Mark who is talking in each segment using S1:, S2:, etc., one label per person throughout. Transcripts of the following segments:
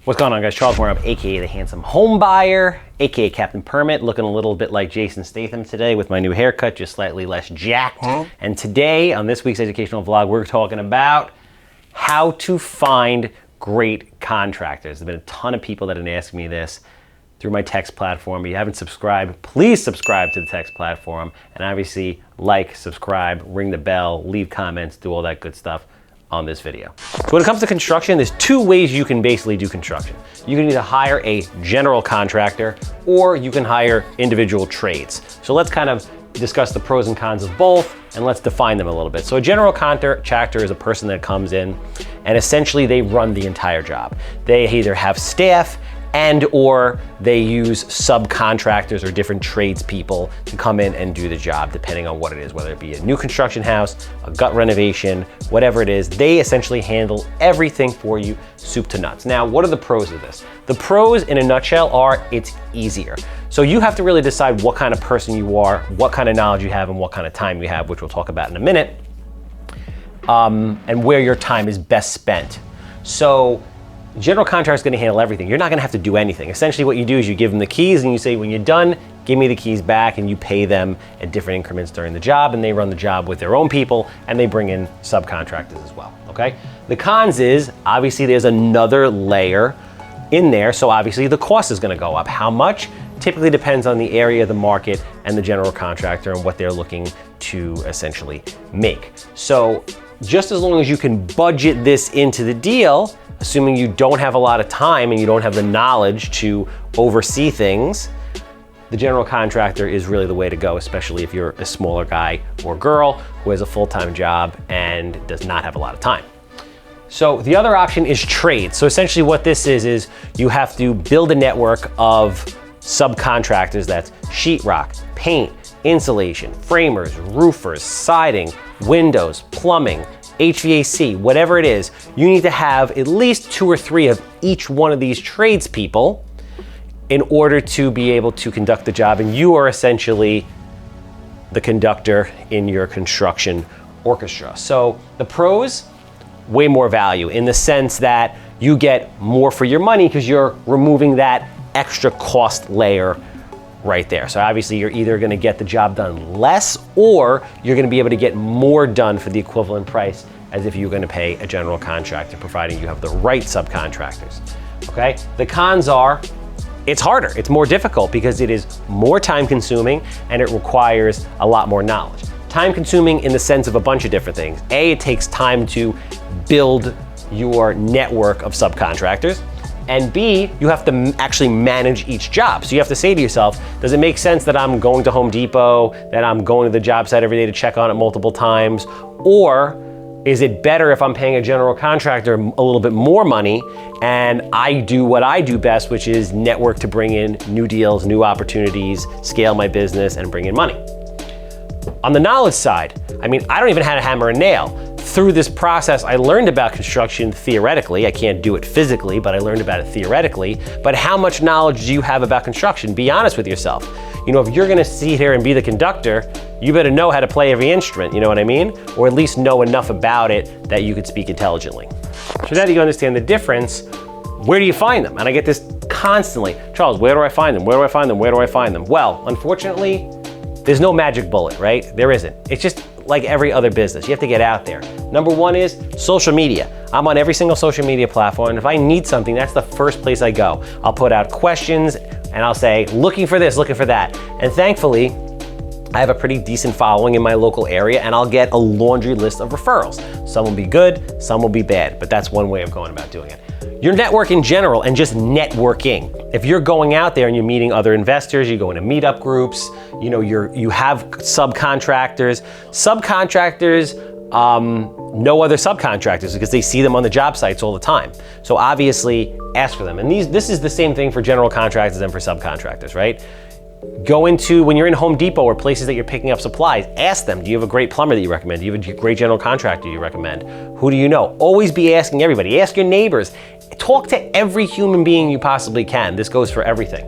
S1: What's going on, guys? Charles Weinraub AKA the Handsome Homebuyer, AKA Captain Permit, looking a little bit like Jason Statham today with my new haircut, just slightly less jacked. And today, on this week's educational vlog, we're talking about how to find great contractors. There's been a ton of people that have been asking me this through my text platform. If you haven't subscribed, please subscribe to the text platform. And obviously, like, subscribe, ring the bell, leave comments, do all that good stuff on this video. So when it comes to construction, there's two ways you can basically do construction. You can either hire a general contractor or you can hire individual trades. So let's kind of discuss the pros and cons of both and let's define them a little bit. So a general contractor is a person that comes in and essentially they run the entire job. They either have staff and or they use subcontractors or different tradespeople to come in and do the job, depending on what it is, whether it be a new construction house, a gut renovation, whatever it is. They essentially handle everything for you, soup to nuts. Now, what are the pros of this? The pros in a nutshell are it's easier. So you have to really decide what kind of person you are, what kind of knowledge you have, and what kind of time you have, which we'll talk about in a minute, and where your time is best spent. So general contractor is going to handle everything. You're not going to have to do anything. Essentially what you do is you give them the keys and you say, when you're done, give me the keys back, and you pay them at different increments during the job, and they run the job with their own people and they bring in subcontractors as well, okay? The cons is, obviously there's another layer in there, so obviously the cost is going to go up. How much? Typically depends on the area of the market and the general contractor and what they're looking to essentially make. So just as long as you can budget this into the deal, assuming you don't have a lot of time and you don't have the knowledge to oversee things, the general contractor is really the way to go, especially if you're a smaller guy or girl who has a full-time job and does not have a lot of time. So the other option is trades. So essentially what this is you have to build a network of subcontractors. That's sheetrock, paint, insulation, framers, roofers, siding, windows, plumbing, HVAC, whatever it is. You need to have at least 2 or 3 of each one of these tradespeople in order to be able to conduct the job, and you are essentially the conductor in your construction orchestra. So the pros, way more value in the sense that you get more for your money because you're removing that extra cost layer right there. So obviously you're either going to get the job done less or you're going to be able to get more done for the equivalent price as if you're going to pay a general contractor, providing you have the right subcontractors. Okay? The cons are it's harder, it's more difficult because it is more time consuming and it requires a lot more knowledge. Time consuming in the sense of a bunch of different things. A, it takes time to build your network of subcontractors. And B, you have to actually manage each job. So you have to say to yourself, does it make sense that I'm going to Home Depot, that I'm going to the job site every day to check on it multiple times? Or is it better if I'm paying a general contractor a little bit more money and I do what I do best, which is network to bring in new deals, new opportunities, scale my business, and bring in money? On the knowledge side, I mean, I don't even have to hammer a nail. Through this process, I learned about construction theoretically. I can't do it physically, but I learned about it theoretically. But how much knowledge do you have about construction? Be honest with yourself. You know, if you're gonna sit here and be the conductor, you better know how to play every instrument, you know what I mean? Or at least know enough about it that you could speak intelligently. So now that you understand the difference, where do you find them? And I get this constantly. Charles, where do I find them? Where do I find them? Where do I find them? Well, unfortunately, there's no magic bullet, right? There isn't. It's just like every other business. You have to get out there. Number one is social media. I'm on every single social media platform, and if I need something, that's the first place I go. I'll put out questions and I'll say, looking for this, looking for that. And thankfully, I have a pretty decent following in my local area, and I'll get a laundry list of referrals. Some will be good, some will be bad, but that's one way of going about doing it. Your network in general and just networking. If you're going out there and you're meeting other investors, you go into meetup groups, you know, you have subcontractors. Subcontractors know other subcontractors because they see them on the job sites all the time. So obviously ask for them. And this is the same thing for general contractors and for subcontractors, right? Go into, when you're in Home Depot or places that you're picking up supplies, ask them, do you have a great plumber that you recommend? Do you have a great general contractor you recommend? Who do you know? Always be asking everybody. Ask your neighbors. Talk to every human being you possibly can. This goes for everything,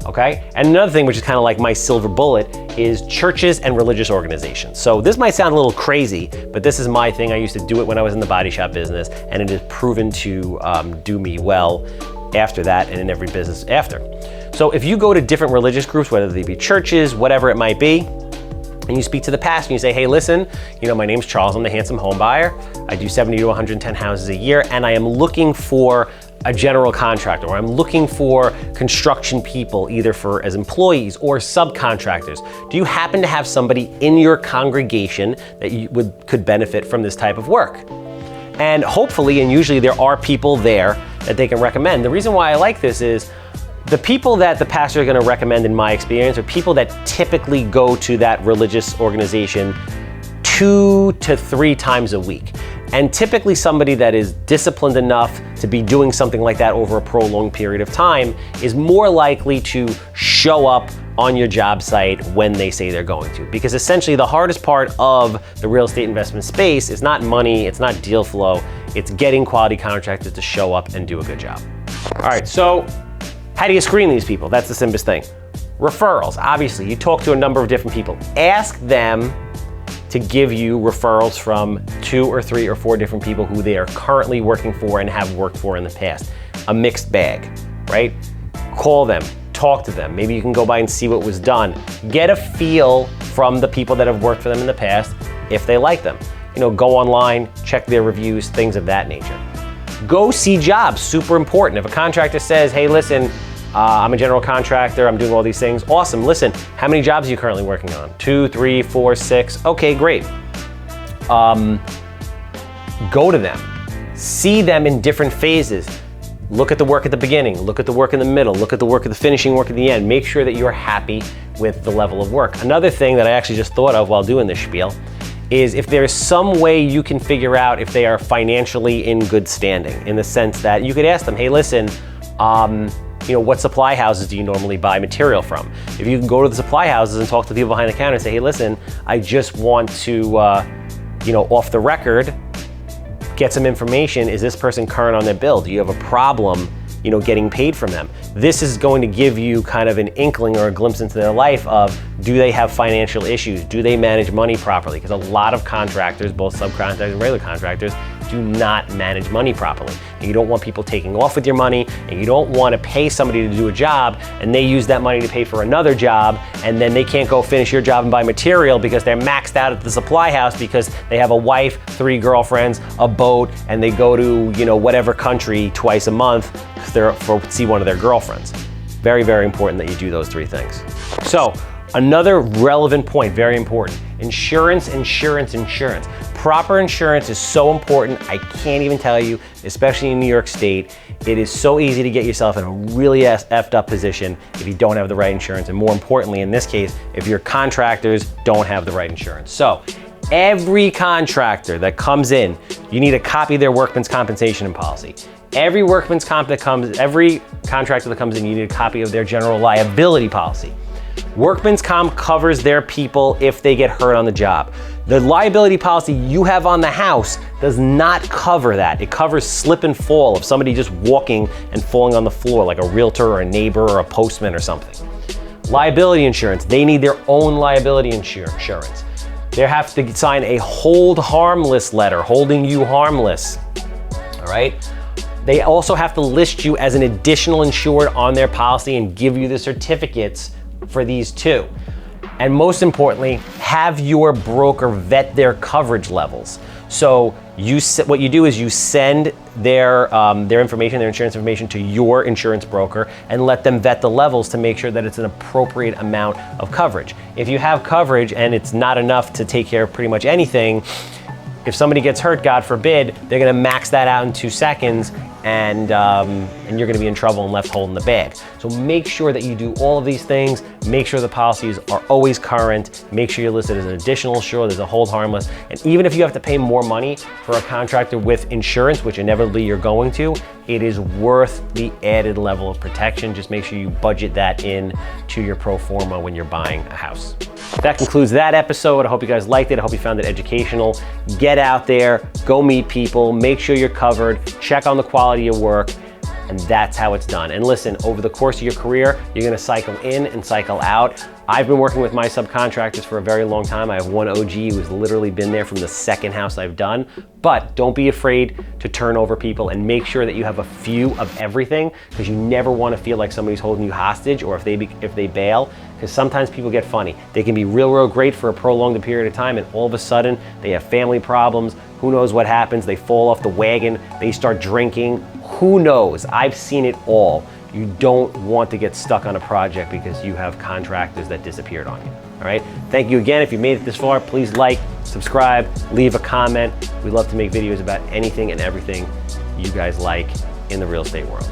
S1: okay? And another thing, which is kind of like my silver bullet, is churches and religious organizations. So this might sound a little crazy, but this is my thing. I used to do it when I was in the body shop business, and it has proven to do me well after that and in every business after. So if you go to different religious groups, whether they be churches, whatever it might be, and you speak to the pastor and you say, hey, listen, my name's Charles, I'm the Handsome Homebuyer. I do 70 to 110 houses a year, and I am looking for a general contractor, or I'm looking for construction people, either as employees or subcontractors. Do you happen to have somebody in your congregation that could benefit from this type of work? And hopefully, and usually there are people there that they can recommend. The reason why I like this is the people that the pastor is going to recommend, in my experience, are people that typically go to that religious organization 2 to 3 times a week. And typically somebody that is disciplined enough to be doing something like that over a prolonged period of time is more likely to show up on your job site when they say they're going to. Because essentially the hardest part of the real estate investment space is not money, it's not deal flow, it's getting quality contractors to show up and do a good job. All right, so how do you screen these people? That's the simplest thing. Referrals, obviously, you talk to a number of different people. Ask them to give you referrals from 2 or 3 or 4 different people who they are currently working for and have worked for in the past. A mixed bag, right? Call them, talk to them. Maybe you can go by and see what was done. Get a feel from the people that have worked for them in the past if they like them. Go online, check their reviews, things of that nature. Go see jobs, super important. If a contractor says, hey, listen, I'm a general contractor, I'm doing all these things. Awesome, listen, how many jobs are you currently working on? 2, 3, 4, 6, okay, great. Go to them, see them in different phases. Look at the work at the beginning, look at the work in the middle, look at the work at the finishing work at the end. Make sure that you're happy with the level of work. Another thing that I actually just thought of while doing this spiel is if there's some way you can figure out if they are financially in good standing, in the sense that you could ask them, hey, listen, what supply houses do you normally buy material from? If you can go to the supply houses and talk to the people behind the counter and say, hey, listen, I just want to, off the record, get some information. Is this person current on their bill? Do you have a problem, getting paid from them? This is going to give you kind of an inkling or a glimpse into their life of, do they have financial issues? Do they manage money properly? Because a lot of contractors, both subcontractors and regular contractors, do not manage money properly. And you don't want people taking off with your money, and you don't want to pay somebody to do a job and they use that money to pay for another job, and then they can't go finish your job and buy material because they're maxed out at the supply house because they have a wife, 3 girlfriends, a boat, and they go to, whatever country twice a month to see one of their girlfriends. Very, very important that you do those 3 things. So, another relevant point, very important. Insurance. Proper insurance is so important. I can't even tell you, especially in New York State, it is so easy to get yourself in a really effed up position if you don't have the right insurance. And more importantly, in this case, if your contractors don't have the right insurance. So every contractor that comes in, you need a copy of their workman's compensation policy. Every contractor that comes in, you need a copy of their general liability policy. Workman's comp covers their people if they get hurt on the job. The liability policy you have on the house does not cover that. It covers slip and fall of somebody just walking and falling on the floor, like a realtor or a neighbor or a postman or something. Liability insurance, they need their own liability insurance. They have to sign a hold harmless letter, holding you harmless, all right? They also have to list you as an additional insured on their policy and give you the certificates for these 2. And most importantly, have your broker vet their coverage levels. So what you do is you send their information, their insurance information, to your insurance broker and let them vet the levels to make sure that it's an appropriate amount of coverage. If you have coverage and it's not enough to take care of pretty much anything, if somebody gets hurt, God forbid, they're gonna max that out in 2 seconds, and you're gonna be in trouble and left holding the bag. So make sure that you do all of these things. Make sure the policies are always current. Make sure you're listed as an additional insured, there's a hold harmless. And even if you have to pay more money for a contractor with insurance, which inevitably you're going to, it is worth the added level of protection. Just make sure you budget that in to your pro forma when you're buying a house. That concludes that episode. I hope you guys liked it. I hope you found it educational. Get out there, go meet people, make sure you're covered, check on the quality of work, and that's how it's done. And listen, over the course of your career, you're gonna cycle in and cycle out. I've been working with my subcontractors for a very long time. I have one OG who's literally been there from the second house I've done. But don't be afraid to turn over people and make sure that you have a few of everything, because you never want to feel like somebody's holding you hostage, or if they bail, because sometimes people get funny. They can be real great for a prolonged period of time, and all of a sudden they have family problems. Who knows what happens? They fall off the wagon, they start drinking. Who knows? I've seen it all. You don't want to get stuck on a project because you have contractors that disappeared on you. All right. Thank you again. If you made it this far, please like, subscribe, leave a comment. We love to make videos about anything and everything you guys like in the real estate world.